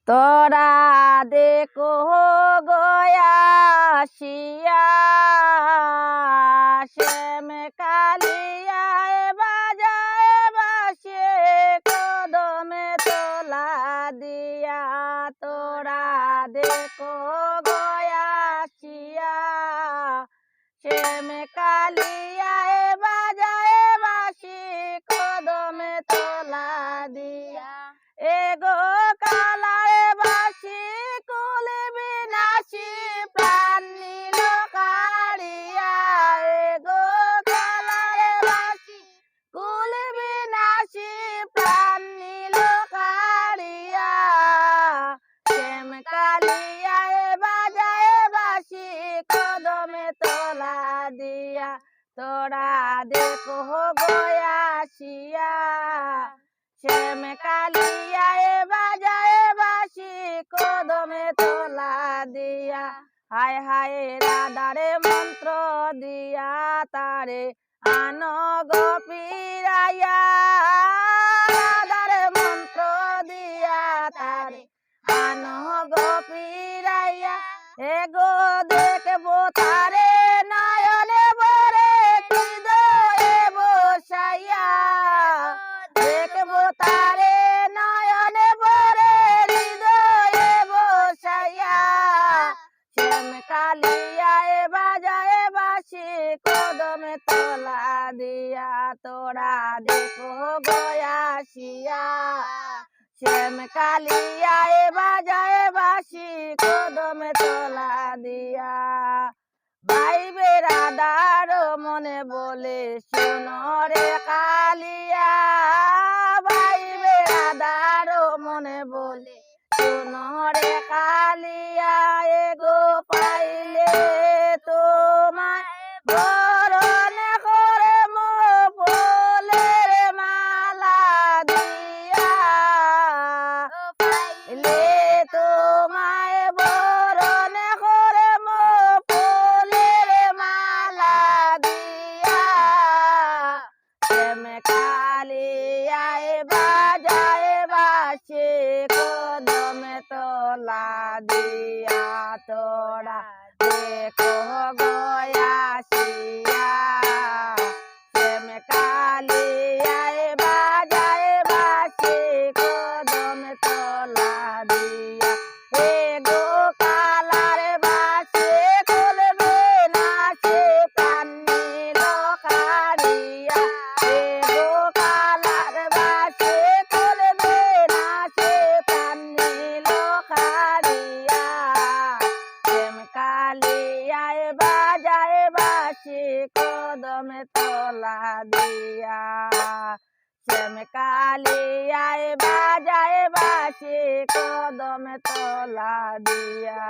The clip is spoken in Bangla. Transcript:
তোরা দেখো গয়াসিয়া শ্যাম কালিয়ায় বাজায় বাসে কদমে তোলা দিয়া। তোরা দেখো গয়াসিয়া শ্যাম কালিয়ায় বাজায় বাসি কদমে তোলা দিয়া। এগো কালারে বাসি কুল বিনাশী প্রাণ নীল কাড়িয়া। এগো কালারে বাসি কুল বিনাশী প্রাণ নীল কাড়িয়া। শ্যাম কালিয়ায় বাজায় বাসি কদমে তোলা দিয়া। তোরা দেখো গয়াসিয়া শ্যাম কালিয়ায় বাজায় বাসি কদমে তোলা দিয়া। হায় হায় রাধারে মন্ত্র দিয়া তারে আনো গো পিরাইয়া। রাধারে মন্ত্র দিয়া তারে আনো গো পিরাইয়া। এগো দেখবো তারে নয়নে ভরে হৃদয়ে বসাইয়া। দেখবো তারে নয়নে ভরে হৃদয়ে বসাইয়া। শ্যাম কালিয়ায় বাজায় বাসি কদমে তোলা দিয়া। তোরা দেখো গয়াসিয়া শ্যাম কালিয়ায় বাজায় বাসি কদমে তোলা দিয়া। ভাই বেরাদার মনে বলে শোনো রে কালিয়া। ভাই বেরাদার মনে বলে শোনো রে কালিয়া। এগো পাইলে তোমায় বরণ করে মো ফুলের মালা দিয়া। পাইলে তোমায় বরণ করে মো ফুলের মালা দিয়া। শ্যাম কালিয়ায় বাজায় বাসি কদমে তোলা দিয়া। তোরা দেখো গয়াসিয়া শ্যাম কালিয়ায় বাজায় বাসি কদমে তোলা দিয়া। এগো কালার বাসে খুলবে না সে প্রাণ নীল কাড়িয়া। এগো কালার বাসে খুলবে না সে প্রাণ নীল কাড়িয়া। শ্যাম কালিয়ায় বাজায় বাসি কদমে তোলা দিয়া। শ্যাম কালিয়ায় বাজায় বাসি কদমে তোলা দিয়া।